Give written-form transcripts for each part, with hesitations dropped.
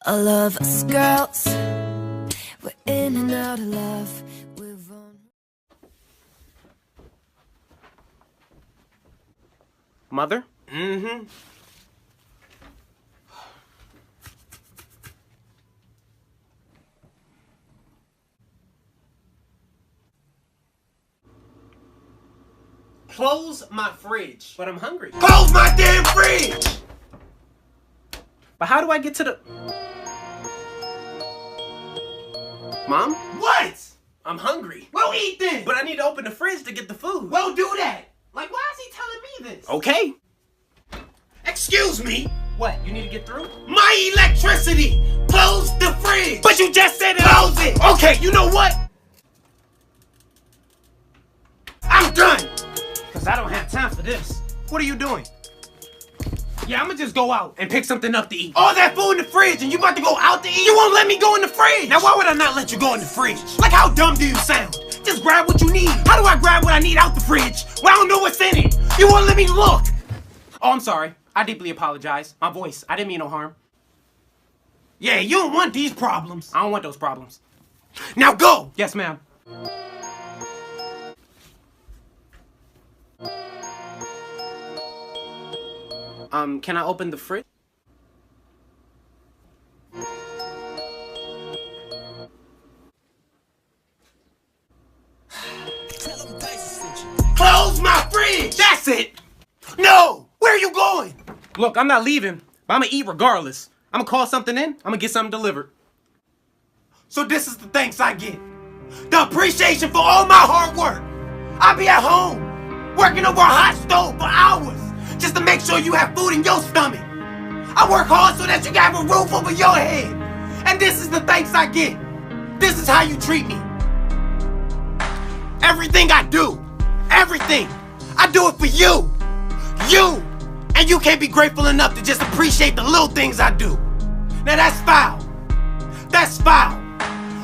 All of us girls, we're in and out of love. We've on. Mother? Mm-hmm. Close my fridge. But I'm hungry. Close my damn fridge! But how do I get to the... Mom? What? I'm hungry. Well, eat then. But I need to open the fridge to get the food. Well, do that. Like, why is he telling me this? Okay. Excuse me. What? You need to get through? My electricity. Close the fridge. But you just said it. Close it. Okay, you know what? I'm done. Because I don't have time for this. What are you doing? Yeah, I'm gonna just go out and pick something up to eat. All that food in the fridge and you about to go out to eat? You won't let me go in the fridge. Now, why would I not let you go in the fridge? Like, how dumb do you sound? Just grab what you need. How do I grab what I need out the fridge when I don't know what's in it? You won't let me look. Oh, I'm sorry. I deeply apologize. My voice. I didn't mean no harm. Yeah, you don't want these problems. I don't want those problems. Now go. Yes, ma'am. Can I open the fridge? Close my fridge. That's it. No. Where are you going? Look, I'm not leaving, but I'm gonna eat regardless. I'm gonna call something in. I'm gonna get something delivered. So this is the thanks I get. The appreciation for all my hard work. I be at home, working over a hot stove for hours, just to make sure you have food in your stomach. I work hard so that you can have a roof over your head. And this is the thanks I get. This is how you treat me. Everything I do, everything, I do it for you. You. And you can't be grateful enough to just appreciate the little things I do. Now that's foul. That's foul.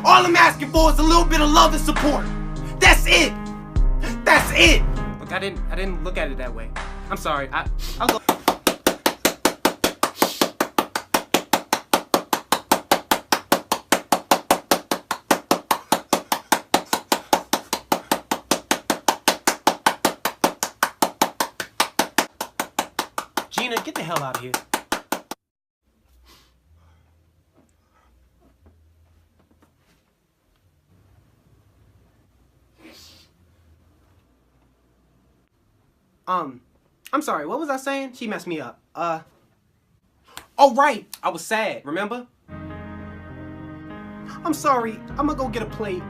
All I'm asking for is a little bit of love and support. That's it. That's it. Look, I didn't look at it that way. I'm sorry. I'll go. Gina, get the hell out of here. I'm sorry, what was I saying? She messed me up. Oh right, I was sad, remember? I'm sorry, I'm gonna go get a plate.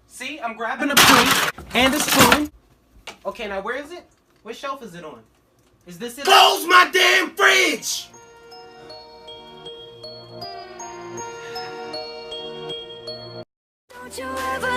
See, I'm grabbing a plate and a spoon. Okay, now where is it? What shelf is it on? Is this it? Close my damn fridge! Don't you ever